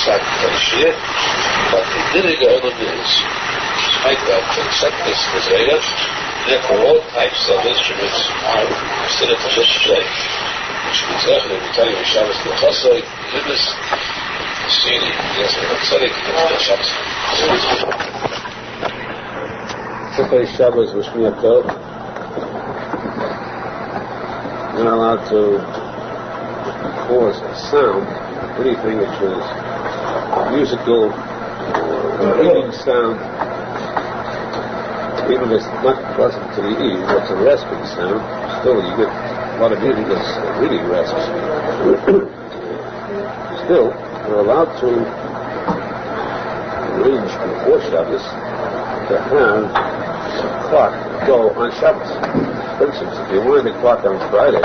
decided to play shir, but the dinig olam is despite that to accept this Zayda, therefore all types of instruments are considered to this shape. Which means that we tell you Shabbos the posek, Libis, Sini, yes, the tzadik, and the Shabbos. Okay, Shabbos was Yaakov. You're not allowed to cause a sound, anything which is musical or ringing sound, even if it's not pleasant to the ear, it's a rasping sound, still you get a lot of music that's really rasps. Still, you're allowed to arrange before Shabbos to have a clock go on Shabbos. For instance, if you wind the clock on Friday,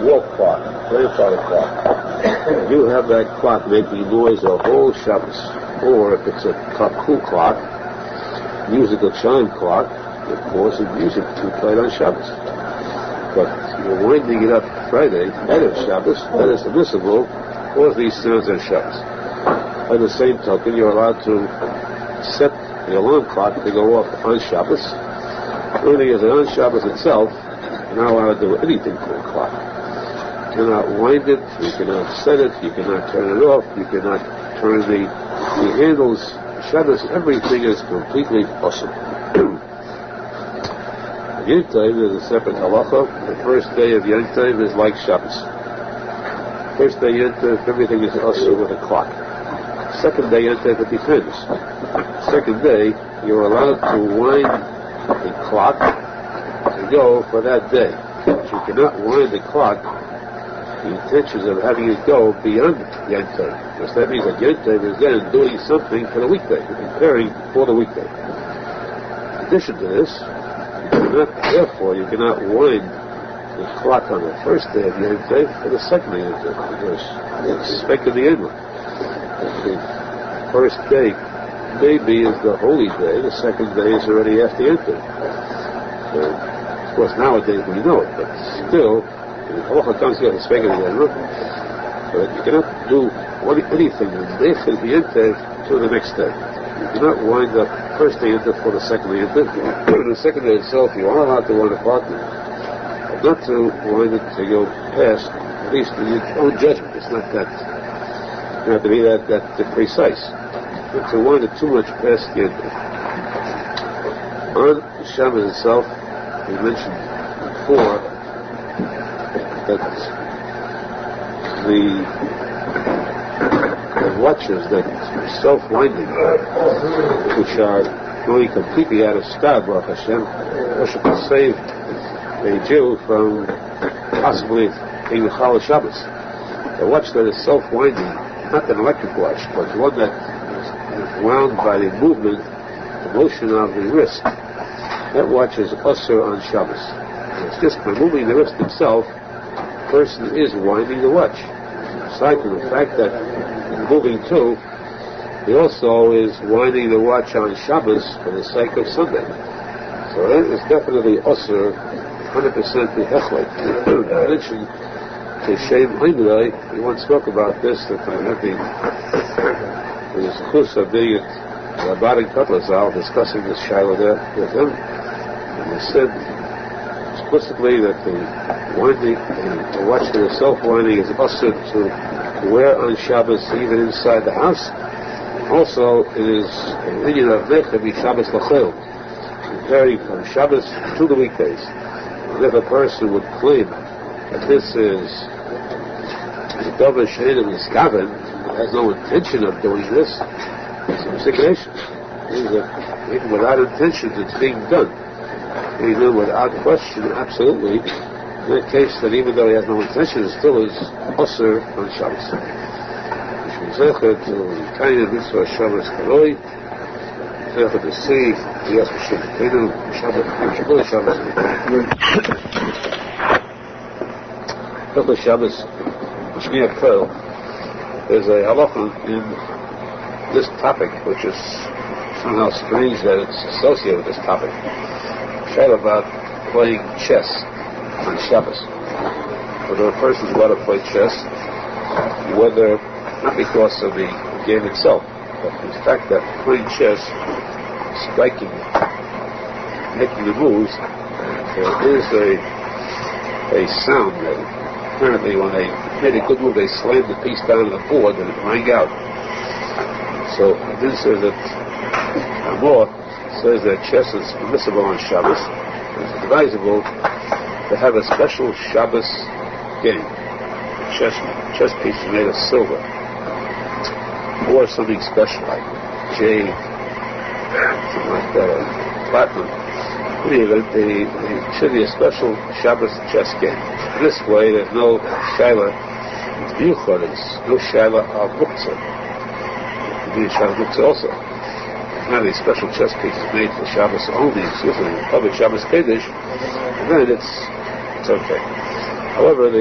wall clock, grandfather clock, you have that clock making noise the whole Shabbos. Or if it's a cool clock, musical chime clock, of course, it's music to play on Shabbos. But you're winding it up Friday, ahead of Shabbos, that is permissible, all these sounds on Shabbos. By the same token, you're allowed to set the alarm clock to go off on Shabbos. Only as on Shabbos itself, you're not allowed to do anything to the clock. You cannot wind it, you cannot set it, you cannot turn it off, you cannot turn the handles. Shabbos, everything is completely possible. Yom Tov is a separate halacha. The first day of Yom Tov is like Shabbos. First day Yom Tov, everything is also with a clock. Second day Yom Tov, it depends. Second day, you're allowed to wind the clock to go for that day. But you cannot wind the clock the intentions of having it go beyond Yom Tov. Because that means that Yom Tov is then doing something for the weekday, preparing for the weekday. In addition to this, therefore, you cannot wind the clock on the first day of Yom Tov for the second day of Yom Tov, because it's expected the end. The first day maybe is the holy day, the second day is already after Yom Tov. So, of course, nowadays we know it, but still, the Halacha comes here to speak of the end, but you cannot do anything in Yom Tov to the next day. You cannot wind up first day Yom Tov for the second day Yom Tov. The second day itself, you are allowed to wind a clock, but not to wind it to go past, at least in your own judgment. It's not that, you have to be that precise. Not to wind it too much past Yom Tov. On Shabbos itself, we mentioned before that the watches that are self-winding, which are going completely out of style, Baruch Hashem, which can save a Jew from possibly being a Chal Shabbos. A watch that is self-winding, not an electric watch, but one that is wound by the movement, the motion of the wrist. That watch is usher on Shabbos. And it's just by moving the wrist itself, the person is winding the watch. Aside from the fact that moving too, he also is winding the watch on Shabbos for the sake of Sunday. So that is definitely usher, 100% behechlet. I mentioned to Shem Heinrei, he once spoke about this, that I'm having the chus of being at Rabbi Nachman discussing this shiloh there with him, and he said explicitly that the watch that is self-winding is usher to wear on Shabbos even inside the house. Also, it is an union of Menachem Shabbos Lachel, preparing from Shabbos to the weekdays. And if a person would claim that this is a Dover Shein of Miskaven, has no intention of doing this, it's a misigration. Even without intention, it's being done. Even without question, absolutely. In that case, that even though he has no intention, it still is usher on Shabbos. Zecher to kind of mitzvah Shabbos Karoi, Zecher to see Yas Mishim Kenu Shabbos Shabbos. Zecher Shabbos Shmiya Kel. There's a halacha in this topic, which is somehow strange that it's associated with this topic. Shaila about playing chess on Shabbos. Whether a person is allowed to play chess, whether not because of the game itself, but the fact that playing chess, striking, making the moves, there is a sound that apparently when they made a good move, they slammed the piece down on the board and it rang out. So this says that Amor says that chess is permissible on Shabbos. It's advisable to have a special Shabbos game. Chess piece is made of silver or something special like jade, something like that, or platinum. In any event, there should be a special Shabbos chess game. This way, there's no shaila yuchadis, no shaila of muktzah. It could be a shaila muktzah also. Not any special chess pieces made for Shabbos only, exclusively public Shabbos Kiddush, and then it's okay. However,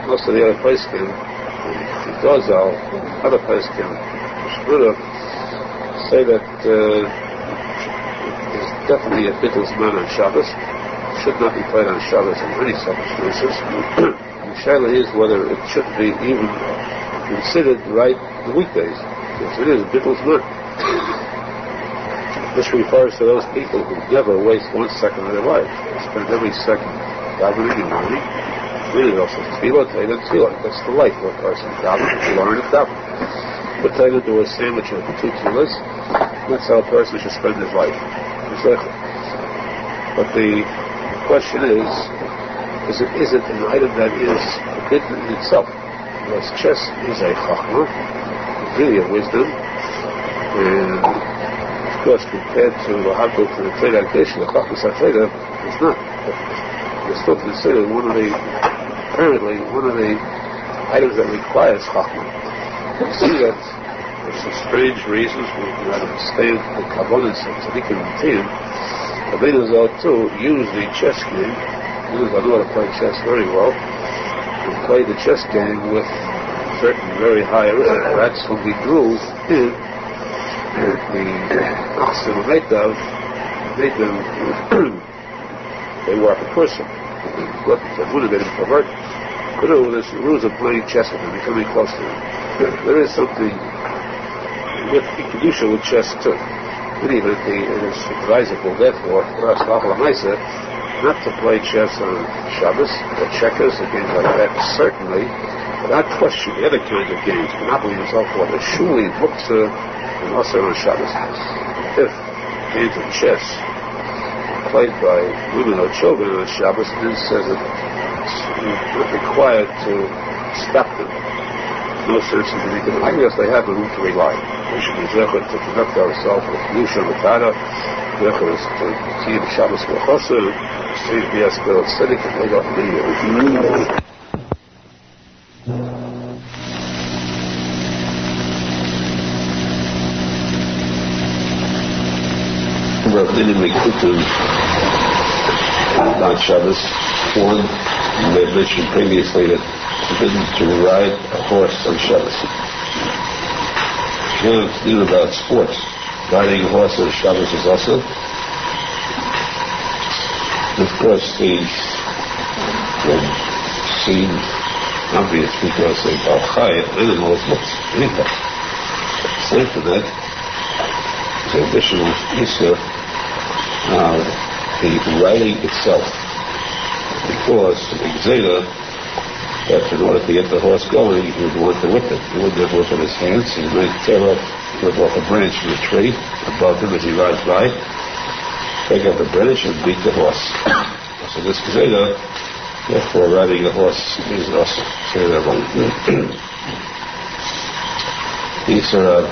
most of the other posek, the Arizal, other posek, chavruta, say that there's definitely a bittul zman on Shabbos. It should not be played on Shabbos in any circumstances. The shaila is whether it should be even considered right the weekdays. Yes, it is bittul zman. This refers to those people who never waste 1 second of their life. They spend every second davening and learning. Really also tefillah, tefillah. That's the life of a person. Davening, learn, and davening. Put Taylor to a sandwich with 2 tefillahs. That's how a person should spend his life. But the question is it an item that is forbidden in itself? Because chess is a chachma, really a wisdom, and of course compared to the hakol to the Torah Kedesh, the chachmas HaTorah is not. It's still considered one of the items that requires chachma. You see that for some strange reasons we cannot understand the kavanas of tzadik and team. Rabbi Arizal too used the chess game. I know how to play chess very well. And played the chess game with certain very high risk. That's when we drew in the Achsim Meitav made them they were a person. But they would have been pervert. There's rules of playing chess with them, becoming close to them. There is something with kedusha with chess too. But even it is advisable, therefore, for us not to play chess on Shabbos or checkers or games like that. Certainly, without question, the other kinds of games, Monopoly and so forth, are surely muktzah and also on Shabbos. If games of chess played by women or children on Shabbos, then says that it's not required to stop them. No sense in making them. I guess they have a room to rely. We should be zeichet to conduct ourselves with Yusha Matana, zeichet to see the Shabbos V'chosel, see the Biaspel Tzadik, and they got the on Shabbos. One, we had mentioned previously that it's forbidden to ride a horse on Shabbos. You know about sports. Riding a horse on Shabbos is also. Of course, the seem obvious because they are high animals looks anything. Aside from that, the additional issue the riding itself, because the Xena, that in order to get the horse going, he would want to whip it. He wouldn't have whip in his hands. He might tear off a branch from the tree above him as he rides by, take up the branch and beat the horse. So this Xena, therefore riding the horse is also these are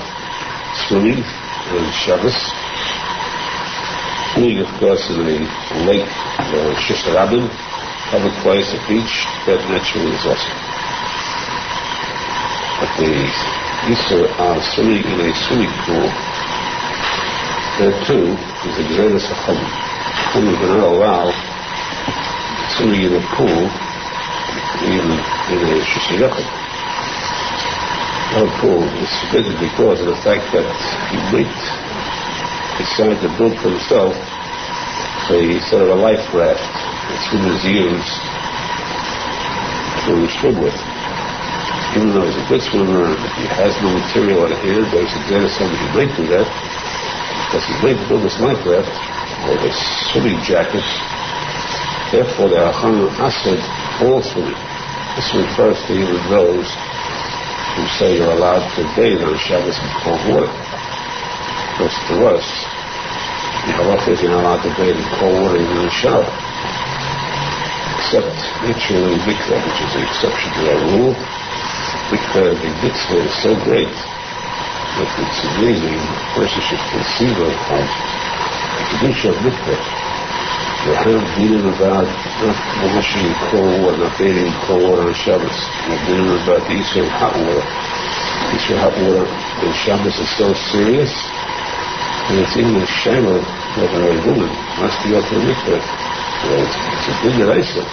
swimming on Shabbos. Swimming, of course, in a lake, Shisharabim, public place, a beach, that naturally is awesome. But these are swimming in a swimming pool. There too is a greatest Chacham. Chacham will not allow swimming in a pool, even in a Shisharabim. Our pool is forbidden because of the fact that he might decide to build for himself a sort of a life raft that swimmers use to swim with. Even though he's a good swimmer and he has no material on hand, but he's exerted somebody who might do that, because he might build this life raft or this swimming jacket. Therefore, the Aharon Asad all swimming. This refers to even those who say you're allowed to bathe on Shabbos in cold water. Because to us, the Halacha is you're not allowed to bathe in cold water even in the shower. Except naturally mikveh, which is an exception to that rule. Mikveh, the mitzvah is so great that it's amazing. A person should conceive of the kedusha of mikveh. You have dealing about not washing in cold water, not bathing in cold water on Shabbos. You're dealing about the issue of hot water. The issue of hot water on Shabbos is so serious, and it's even a shame of a woman must be up to the mikveh. It's a big deraisa.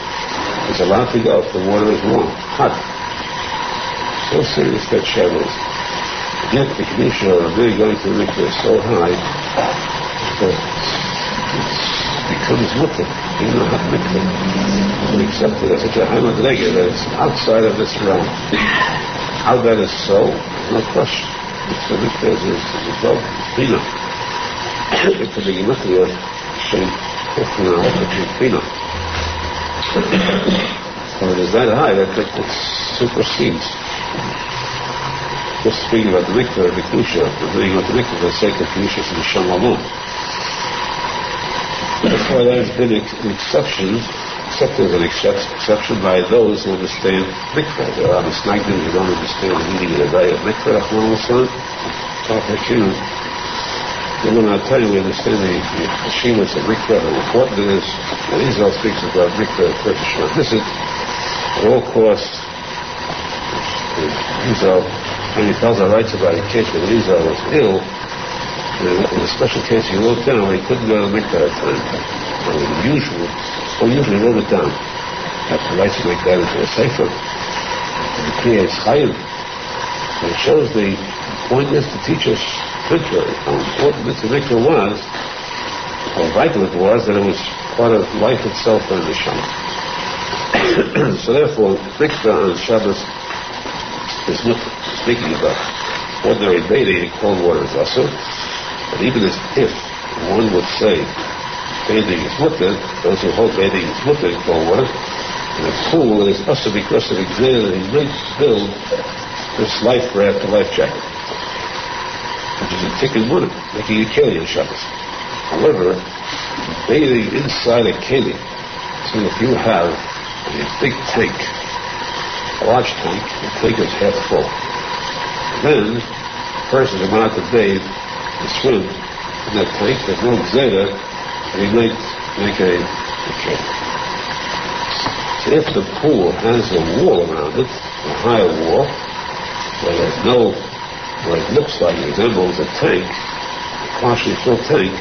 It's allowed to go if the water is warm, hot. So serious that Shabbos. Yet the kedusha of really going to the mikveh is so high that it becomes mutter, even a hot mikveh. We accept it as such a high madrega that it's outside of this realm. How that is so, no question. It's the mikveh is above bina. It's a big mikveh shame. So it is that high that it supersedes. Just speaking about the mikveh, the kedusha, speaking about the mikveh for the sake of kedusha and Hashem alone. That's why there has been an exception, accepted as an exception by those who understand mikveh. There are misnagdim who don't understand the meaning of the day of mikveh, R Nosson, and when I tell you, we understand the hashivas of mikveh, how important it is. Arizal speaks about mikveh, a person should not miss it. At all costs, Arizal, when he tells our rights about a case that Arizal was ill, in a special case he wrote down where he couldn't go to mikveh at the time. Usually wrote it down. Have the rights to make that into a sefer. And it creates chayim. And it shows the point is to teach us mikveh, how important this mikveh was, how vital it was, that it was part of life itself and the Shabbat. So therefore, mikveh on Shabbos is not speaking about ordinary bathing in cold water is also, but even as if one would say bathing is mutter, those who hold bathing is mutter in cold water, in a pool it is also because of exam that he might build this life raft, a life jacket, which is a Tikuney, making a keli on Shabbos. However, bathing inside a keli, so if you have a big tank, a large tank, the tank is half full, then the person is allowed to bathe and swim in that tank. There's no zeta, and he might make a keli. So if the pool has a wall around it, a higher wall, where there's no, where it looks like it resembles a tank, a partially filled tank,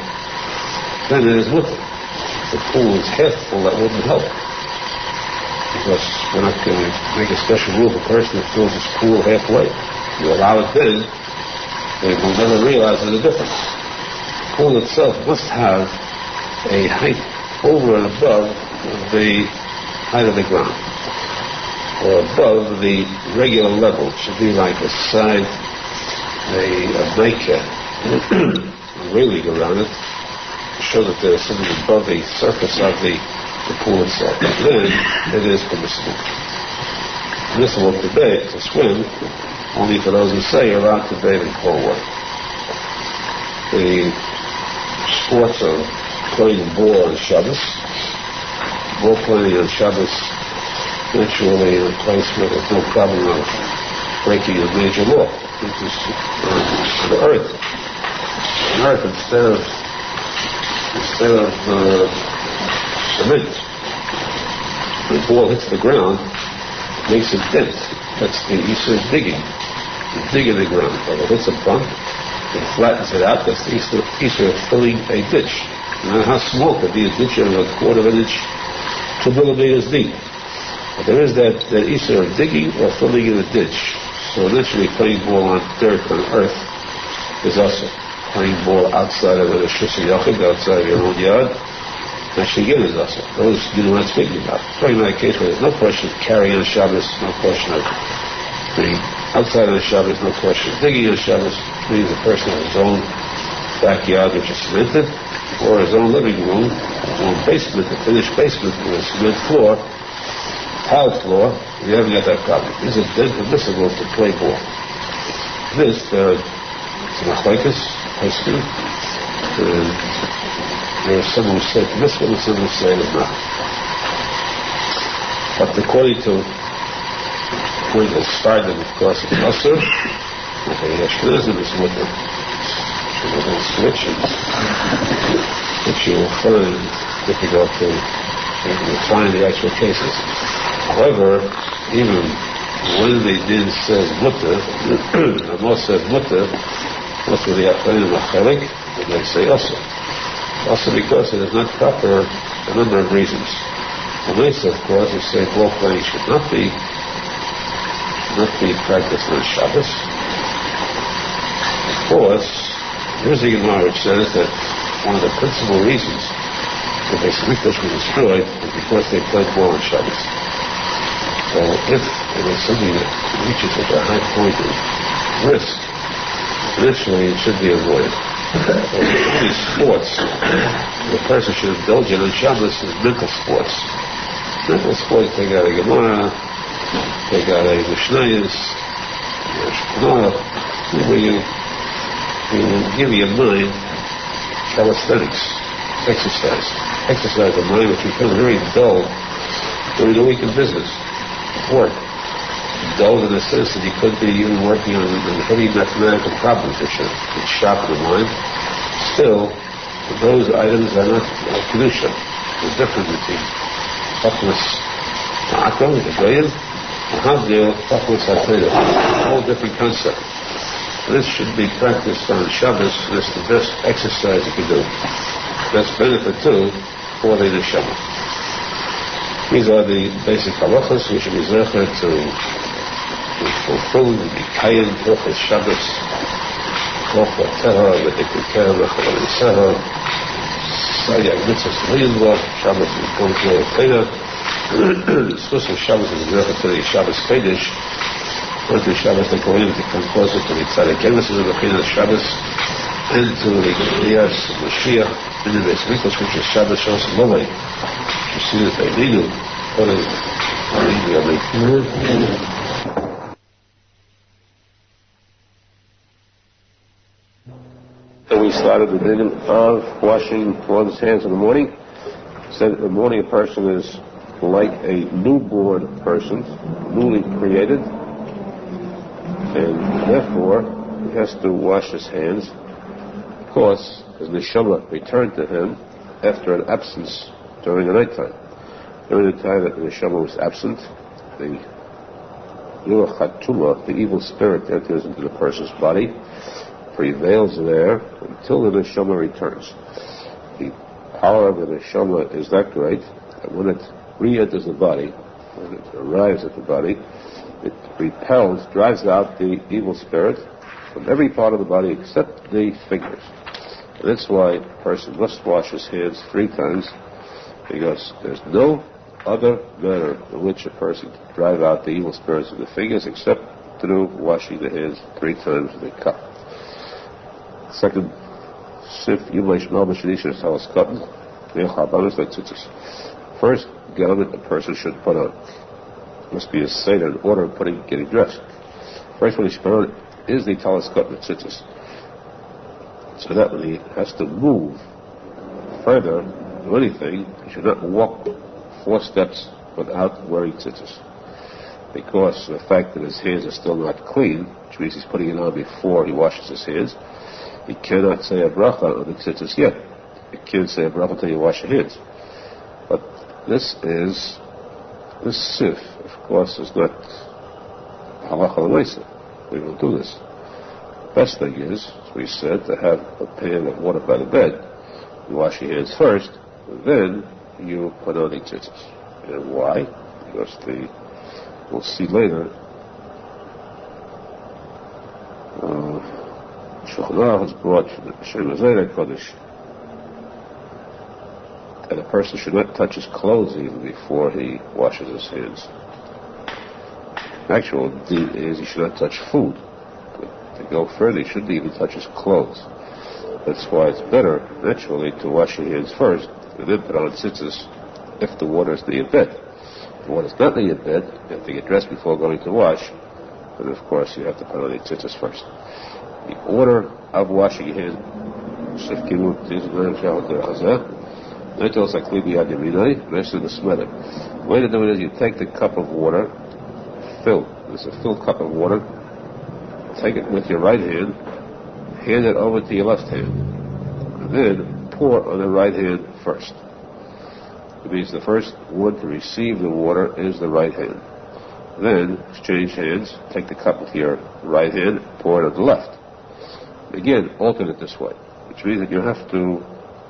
then it is mutter. If the pool is half full, that wouldn't help. Because we're not going to make a special rule for a person that fills his pool halfway. You allow it then, they will never realize there's a difference. The pool itself must have a height over and above the height of the ground, or above the regular level. It should be like a side, a nightcap, a railing around it, to show that there is something above the surface of the pool itself. Then it is permissible. Permissible to swim, only for those who say you're allowed to bathe in cold water. The sports of playing ball on Shabbos, ball playing on Shabbos, naturally in a place where there's no problem of breaking a major law, which is the earth. On earth, instead of cement, when the ball hits the ground, it makes a dent. That's the Easter of digging. You dig in the ground. When it hits a bump, it flattens it out. That's the Easter of filling a ditch. No matter how small it could be, a ditch of a quarter of an inch, 2 millimeters deep. But there is that Easter of digging or filling in a ditch. So naturally playing ball on dirt, on earth, is also playing ball outside of a Shulchan, outside of your own yard. Actually, again, is also. Those you know what I'm speaking about. Talking about a case where there's no question of carrying on Shabbos, no question of Outside of the Shabbos, no question. Digging on Shabbos means a person has his own backyard, which is cemented, or his own living room, his own basement, a finished basement with a cement floor, tile floor. You haven't got that problem. This is then permissible to play ball. This, it's a machlokes, Chassidut, and there are some who say permissible and some who say it's not. But according to when they started, of course, it's Asur, Menachem Schneerson is with the switch, which you will find difficult to find the actual cases. However, even when they did say mutter, the most said mutter, what's with the Aharon Machelik, and they say Asur. Also because it is not proper for a number of reasons. The Mesa, of course, is saying ball playing should not be practiced on Shabbos. Of course, here's the Gemara which says that one of the principal reasons that the Mikdash was destroyed is because they played ball on Shabbos. So if it is something that reaches at a high point of risk, initially it should be avoided. So these sports, the person should indulge in on Shabbos is mental sports. Mental sports, they got a Gemara, they got a Mishnayos, where you give your mind calisthenics, exercise the mind, which becomes very dull during the week of business, work. Dull in the sense that you could be even working on heavy mathematical problems which should sharpen the mind. Still, those items are not kedusha. There's a difference between Chachmas Yaakov, the Goyim, and Havdil, Chachmas HaTorah. A whole different concept. This should be practiced on Shabbos. This is the best exercise you can do. Best benefit too for the neshama. These are the basic halachas we should be zecher to fulfill, to be kayin, hilchos Shabbos, Chokha Tehar, V'tikun Kerem, V'chalam Yisahar, Sayag Mitzvahs L'Yinva, Shabbos V'kom K'lo Teda. The source of Shabbos is zecher to the Shabbos Kodesh. Once the Shabbos the Kohen to come closer to the tzadik emesis of the Chin of Shabbos and to the Kriyas Mashiach in the Beis Mikdash, which is Shabbos Shos Lovay. You see that they need to put it So we started the din of washing one's hands in the morning. Said in the morning a person is like a newborn person, newly created, and therefore he has to wash his hands. Of course, his neshama returned to him after an absence during the nighttime. During the time that the neshama was absent, the Ruach HaTumah, the evil spirit, enters into the person's body, prevails there until the neshama returns. The power of the neshama is that great that when it re-enters the body, when it arrives at the body, it repels, drives out the evil spirit from every part of the body except the fingers. And that's why a person must wash his hands 3 times, because there's no other manner in which a person can drive out the evil spirits of the fingers except through washing the hands 3 times with a cup. Second, first garment a person should put on must be a seder in order of getting dressed. First one he should put on is the talis katan tzitzis. So that when he has to move further do anything, he should not walk 4 steps without wearing tzitzis. Because the fact that his hands are still not clean, which means he's putting it on before he washes his hands, he cannot say a bracha on the tzitzis yet. You can't say a bracha until you wash your hands. But this sif, of course, is not halacha l'maisa. We don't do this. The best thing is, as we said, to have a pan of water by the bed. You wash your hands first, then you put on the tzitzis. And why? Because we'll see later, Shulchan has brought Shem Azayra Kodesh that a person should not touch his clothes even before he washes his hands. actual deed is you should not touch food. But to go further, you shouldn't even touch his clothes. That's why it's better, naturally, to wash your hands first and then put on tzitzis if the water is near your bed. If the water is not near your bed, you have to get dressed before going to wash, and of course you have to put on your tzitzis first. The order of washing your hands, the way to do it is you take the cup of water, it's a filled cup of water, take it with your right hand, hand it over to your left hand, and then pour on the right hand first. It means the first one to receive the water is the right hand. Then exchange hands, take the cup with your right hand, pour it on the left. Again, alternate this way, which means that you have to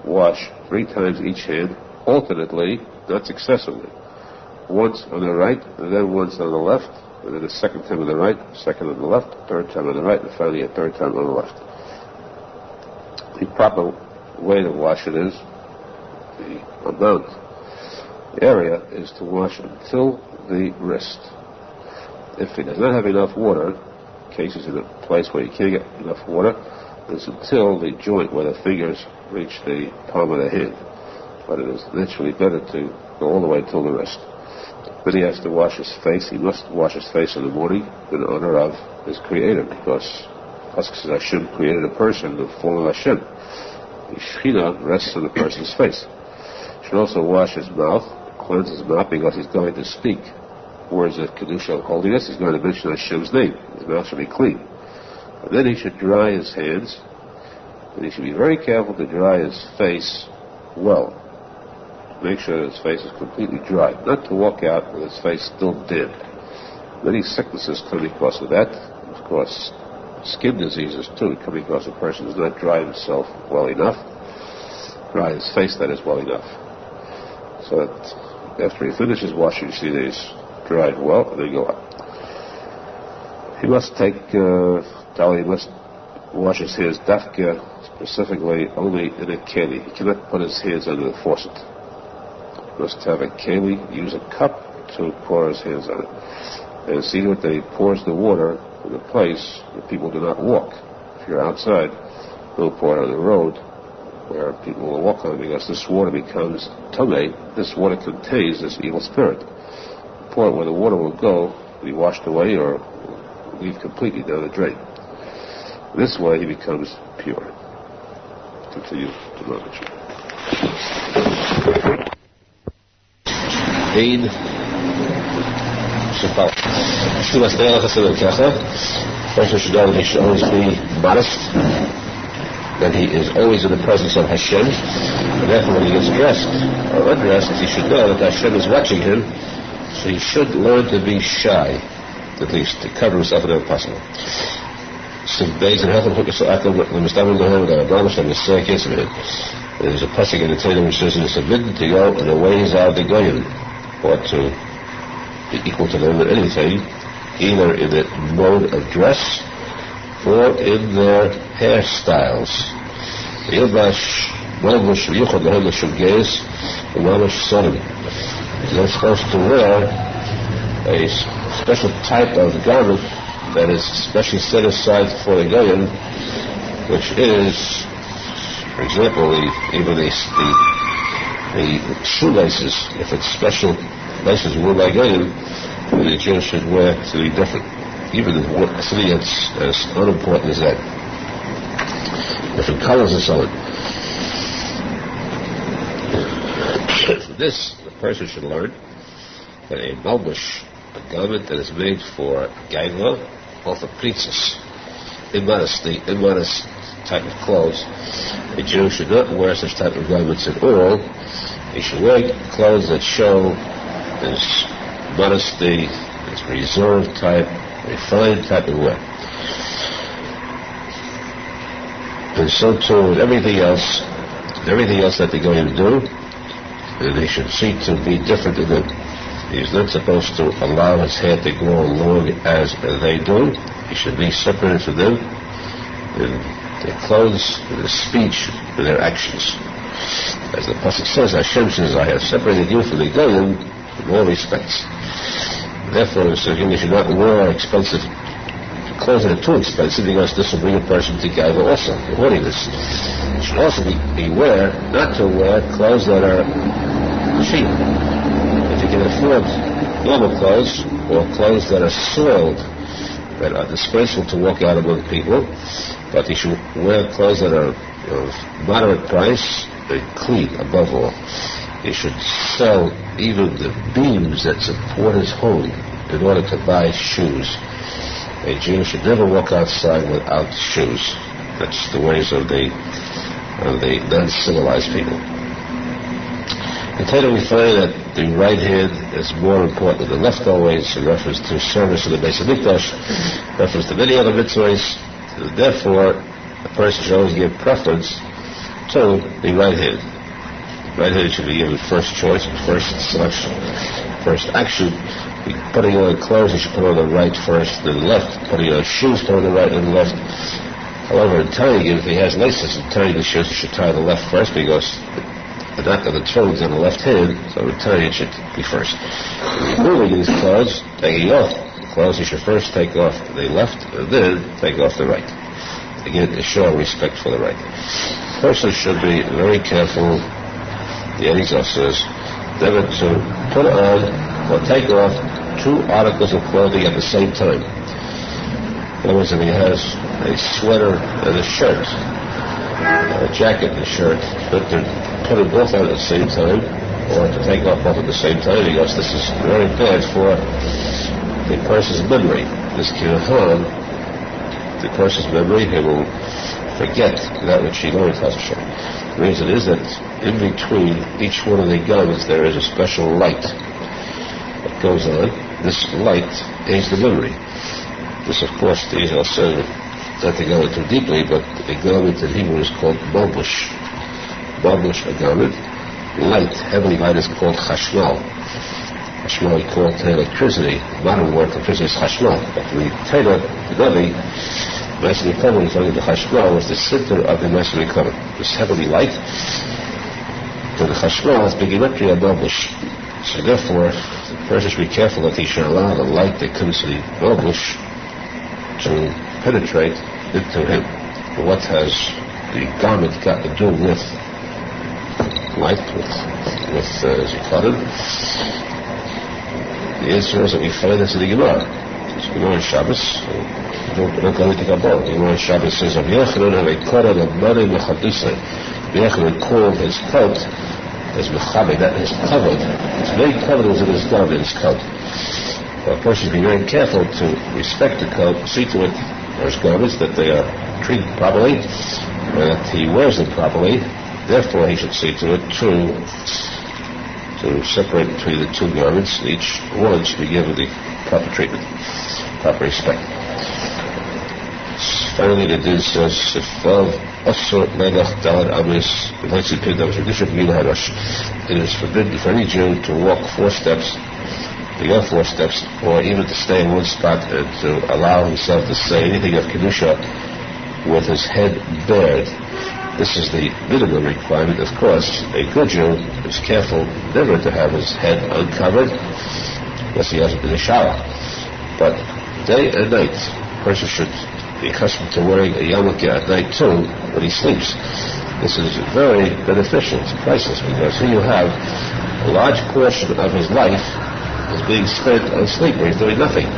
wash 3 times each hand, alternately, not successively. Once on the right, and then once on the left, and then the second time on the right, second on the left, third time on the right, and finally a third time on the left. The proper way to wash it is, the amount, the area, is to wash until the wrist. If he does not have enough water, cases in a place where you can't get enough water, it's until the joint where the fingers reach the palm of the hand. But it is naturally better to go all the way till the wrist. Then he has to wash his face. He must wash his face in the morning in honor of his Creator, because posek says Hashem created a person in the form of Hashem. The Shekhinah rests on the person's face. He should also wash his mouth, cleanse his mouth, because he's going to speak words of Kedusha, holiness. He's going to mention Hashem's name. His mouth should be clean. And then he should dry his hands, and he should be very careful to dry his face well. Make sure that his face is completely dry. Not to walk out with his face still damp. Many sicknesses come because of that. Of course, skin diseases too come because a person does not dry himself well enough. Dry his face, that is, well enough. So that after he finishes washing, you see that he's dried well, and then go up. He must take he must wash his hands dafka, specifically only in a keli. He cannot put his hands under the faucet. He must have a keli, use a cup to pour his hands on it. And see that he pours the water in a place where people do not walk. If you're outside, don't pour it on the road where people will walk on, because this water becomes tamei. This water contains this evil spirit. Pour it where the water will go, be washed away, or leave completely down the drain. This way he becomes pure. Continue to knowledge. Ein Shapal. Person should know that he should always be modest, that he is always in the presence of Hashem, and therefore when he gets dressed or undressed, he should know that Hashem is watching him, so he should learn to be shy, at least to cover himself whenever possible. There's a posek in the Torah which says it is forbidden to go in the ways of the goyim, or to be equal to them in anything, either in the mode of dress or in their hairstyles. You're not supposed to wear a special type of garment that is specially set aside for the goyim, which is, for example, the shoelaces. If it's special laces worn by goyim, the Jew should wear something different, even something that's as unimportant as that. Different colors and so on. For this, the person should learn that a malbush, a garment that is made for gaila, or for princess, immodest type of clothes, a Jew should not wear such type of garments at all. He should wear clothes that show his modesty, his reserved type, refined type of wear. And so too with everything else that they're going to do, and he should seek to be different in them. He's not supposed to allow his hair to grow long as they do. He should be separated from them in their clothes, in their speech, in their actions. As the posek says, Hashem says, I have separated you from the goyim in all respects. Therefore, so you should not wear expensive clothes that are too expensive, because this will bring a person to gaiva also. Avoiding this. You should also beware not to wear clothes that are cheap. If you can afford normal clothes or clothes that are soiled, that are disgraceful to walk out among people, but you should wear clothes that are of moderate price and clean above all. You should sell even the beams that support his home in order to buy shoes. A Jew should never walk outside without shoes. That's the ways of the non-civilized people. In Torah we find that the right hand is more important than the left always, in reference to service in the Beis Hamikdash, reference to many other mitzvahs. Therefore, a person should always give preference to the right hand. Right hand should be given first choice, first selection, first action. Putting on clothes, you should put on the right first, then the left. Putting on shoes, put on the right and the left. However, in tying, if he has laces in tying the shoes, he should tie the left first, because the knot of the toe is on the left hand, so the tying should be first. Removing his clothes, taking off the clothes, he should first take off the left and then take off the right. Again, to show respect for the right. A person should be very careful, the Arizal says, never to put on or take off two articles of clothing at the same time. In other words, if he has a sweater and a shirt, a jacket and a shirt, but to put them both on at the same time, or to take off both at the same time, because this is very bad for the person's memory. This can harm the person's memory. He will forget that which he learned. The reason is that in between each one of the garments there is a special light that goes on. This light aids the memory. This, of course, the Arizal said, not to go into deeply, but a garment in Hebrew is called malbush. Malbush, a garment. Light, heavily light, is called chashmal. Chashmal is called electricity. The modern word for electricity is chashmal. But the Torah, the Navi, Moshe Feinstein, telling the chashmal was the center of the Moshe Feinstein. This heavily light. So the chashmal is begematria malbush. So therefore, the person should be careful that he should allow the light that comes to the malbush to penetrate into him. What has the garment got to do with light, with as you call it? The answer is that we find this in the Gemara. It's Gemara in Shabbos. Don't go into Kabbalah. Gemara in Shabbos says, Yaakov called his coat as mechabe, that is covered. It's made covered as it is done in his coat. A person should be very careful to respect the coat, see to it, or his garments, that they are treated properly, that he wears them properly. Therefore, he should see to it to separate between the two garments. Each one should be given the proper treatment, proper respect. Finally, the din says, it is forbidden for any Jew to walk 4 steps, to go 4 steps, or even to stay in one spot and to allow himself to say anything of kedusha with his head bared. This is the minimum requirement. Of course, a good Jew is careful never to have his head uncovered unless he hasn't been in a shower. But day and night, a person should be accustomed to wearing a yarmulke at night too when he sleeps. This is very beneficial. It's priceless, because here you have a large portion of his life is being spent on sleep, where he's doing nothing.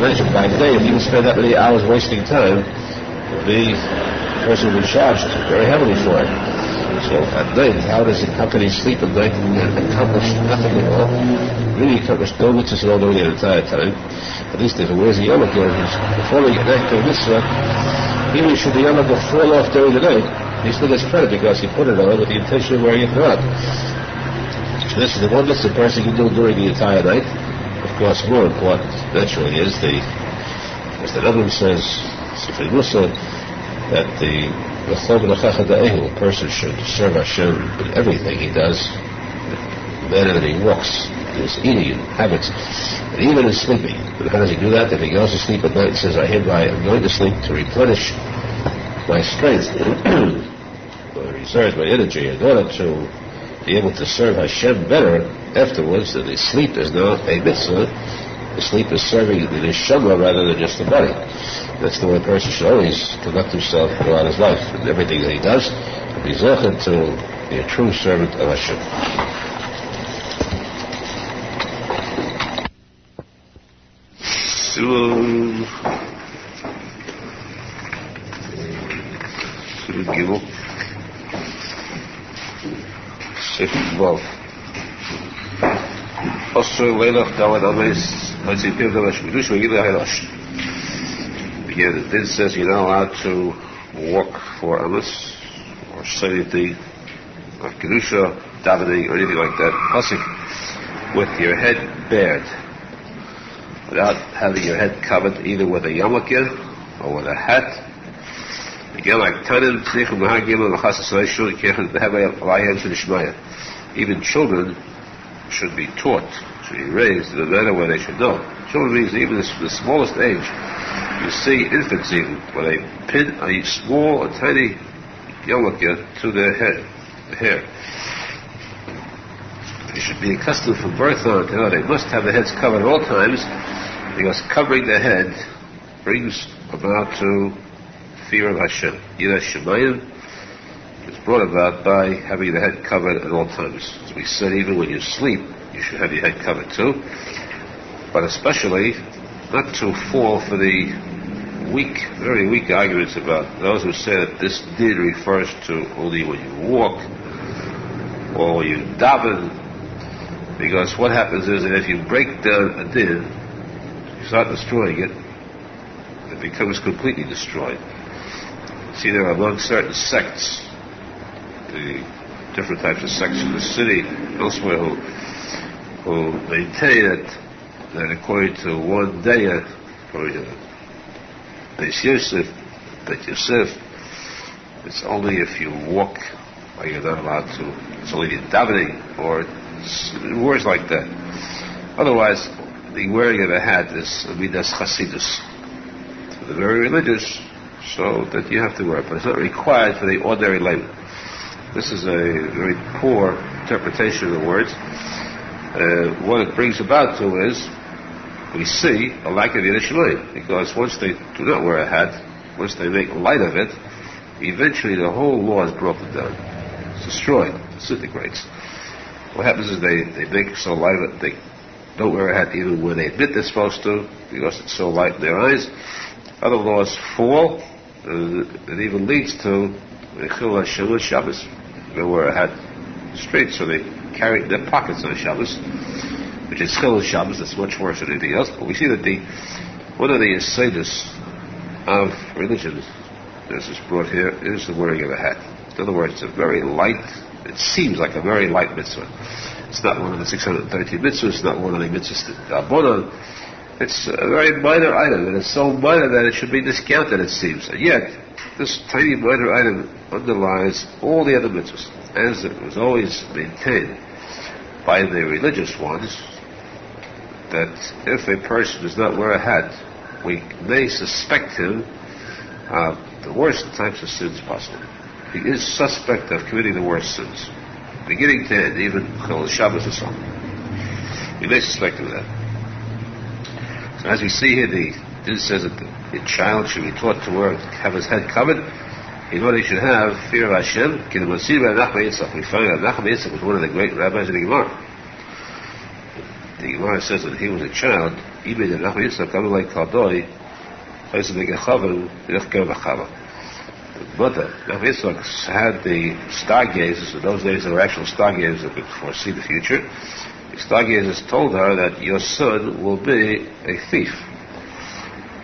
Imagine by day, if he would spend that many hours wasting time, the person would be charged very heavily for it. So at night, how can he sleep at night and accomplish nothing at all? Really accomplish no mitzvahs at all during the entire time. At least if he wears a yarmulke and he's performing an act of mitzvah, even should the yarmulke fall off during the night, he still gets credit because he put it on with the intention of wearing it not. So this is the one mitzvah the person can do during the entire night. Of course, more important, naturally, is as the Rebbe says, Syrian Jewish, that the person should serve Hashem in everything he does, the manner that he walks, his eating and habits, and even in sleeping. And how does he do that? If he goes to sleep at night and says, I'm going to sleep to replenish my strength, or reserve my energy in order to be able to serve Hashem better afterwards, and the sleep is now a mitzvah. The sleep is serving the neshama rather than just the body. That's the way a person should always conduct himself throughout his life, and everything that he does to be zeichet to be a true servant of Hashem. Gimel. Sefer Vav. Osur leilach dawad ames hatzipim davash midush v'gid le'haylash. Again, it says you're not allowed to walk for ames or say anything or kedusha, davening or anything like that. Posek with your head bared, without having your head covered either with a yarmulke or with a hat. Again, like Tanim, Tznichim, Mahagim, and Chassidut, Shul, Kechet, Behevay, Alayhem, Shulishmaya. Even children should be taught, should be raised in a manner where they should know. Children means even the smallest age. You see infants even, where they pin a small, a tiny yarmulke to their head, the hair. They should be accustomed from birth on to know they must have their heads covered at all times, because covering their head brings about to fear of Hashem. Yiras Shamayim is brought about by having the head covered at all times. As we said, even when you sleep, you should have your head covered too. But especially, not to fall for the weak, very weak arguments about those who say that this din refers to only when you walk or when you daven. Because what happens is that if you break down a din, you start destroying it, it becomes completely destroyed. See, there are among certain sects, the different types of sects in the city, elsewhere, who maintain that according to one day, according to Beis Yosef, it's only if you walk, or you're not allowed to, it's only in davening, or words like that. Otherwise, the wearing of a hat is midas Chassidus. For the very religious, so that you have to wear it, but it's not required for the ordinary layman. This is a very poor interpretation of the words. What it brings about to is, we see a lack of Yerushalmi, because once they do not wear a hat, once they make light of it, eventually the whole law is broken down. It's destroyed, it disintegrates. What happens is they make so light of it, they don't wear a hat even when they admit they're supposed to, because it's so light in their eyes. Other laws fall, it even leads to Chil Shabbos. They wear a hat straight, so they carry it in their pockets on Shabbos, which is Chil Shabbos. That's much worse than anything else. But we see that one of the esteemed of religion, as is brought here, is the wearing of a hat. In other words, it's a very light, it seems like a very light mitzvah. It's not one of the 613 mitzvahs, it's not one of the mitzvahs that are born. It's a very minor item, and it's so minor that it should be discounted, it seems. And yet, this tiny minor item underlies all the other mitzvahs, as it was always maintained by the religious ones, that if a person does not wear a hat, we may suspect him of the worst types of sins possible. He is suspect of committing the worst sins, beginning to end, even Chil Shabbos or something. We may suspect him of that. So as we see here, this says that the child should be taught to have his head covered. In order he should have fear of Hashem. We find that Menachem Mendel was one of the great rabbis of the Gemara. The Gemara says that he was a child. The mother, Menachem had the stargazers. In those days, there were actual stargazers that could foresee the future. The stargazers told her that your son will be a thief.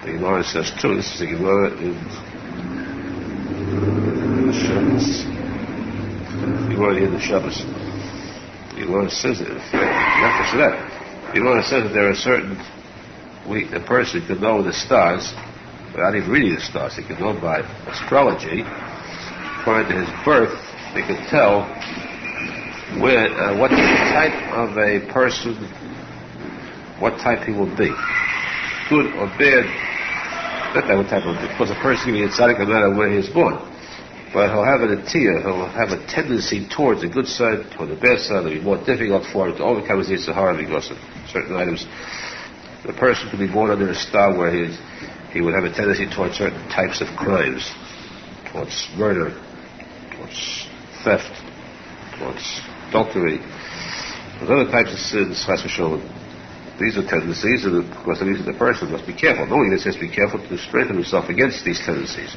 The Gemara says too, this is the Gemara in the Shabbos. The Gemara says that, in fact, the Gemara says that there are certain, a person can know the stars without even reading the stars. He can know by astrology, according to his birth, they can tell what type of a person, what type he will be. Good or bad, not that what type of, because a person can be a tzadik no matter where he is born. but he'll have an atiyah, he'll have a tendency towards the good side, toward the bad side. It'll be more difficult for him to overcome his Sahara because of certain items. The person could be born under a star where he would have a tendency towards certain types of crimes, towards murder, towards theft, towards adultery, there's other types of sins, chas v'sholem. These are tendencies, and of course the person must be careful. Knowing this, he has to be careful to strengthen himself against these tendencies.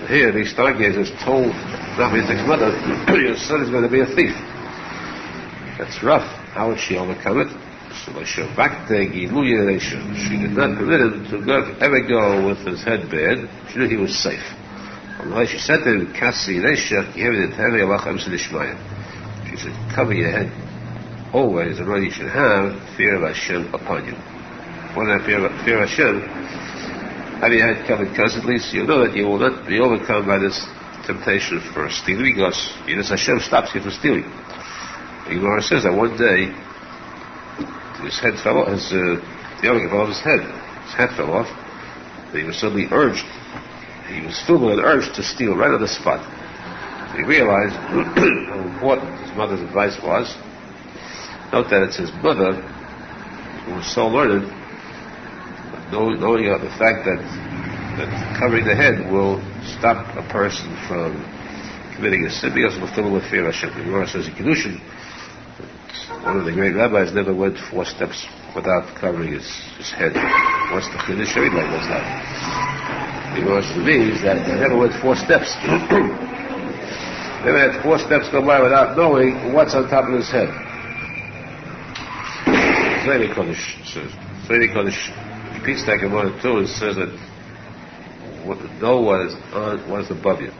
Here, these stargazers told Rabbi Nachman's mother, your son is going to be a thief. That's rough. How would she overcome it? She did not permit him to ever go with his head bare. She knew he was safe. She said to him, she said, cover your head always, and what you should have, fear of Hashem upon you. When I fear of Hashem, have your head covered constantly, so you know that you will not be overcome by this temptation for stealing, because Hashem stops you from stealing. The Gemara says that one day his head fell off, the yoke fell off his head. His head fell off, and he was suddenly urged. He was filled with an urge to steal right on the spot. So he realized how important his mother's advice was. Note that it's his mother who was so learned, knowing the fact that covering the head will stop a person from committing a sin because it will fill him with fear of Hashem. The Gemara says in Kiddushin, one of the great rabbis never went 4 steps without covering his head. What's the Kiddush? Everybody does that. The Gemara means that he never went 4 steps. Never had 4 steps go by without knowing what's on top of his head. Zayni Kodesh says. Zayni Kodesh repeats that Gemara too and says that know what is above you.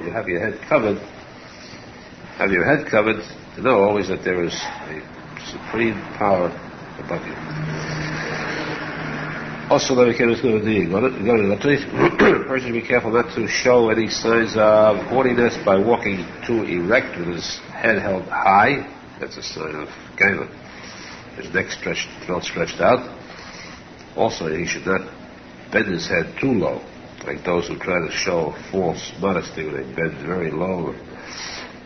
You have your head covered. Have your head covered to know always that there is a supreme power above you. Also, the person should be careful not to show any signs of haughtiness by walking too erect with his head held high. That's a sign of gaiva. His neck stretched, throat stretched out. Also, he should not bend his head too low, like those who try to show false modesty when they bend very low.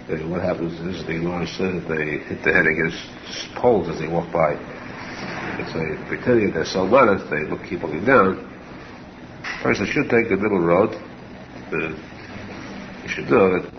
And what happens is the Gemara says that they hit the head against poles as they walk by. It's pretending that they're so modest, they keep looking down. A person should take the middle road. You should know that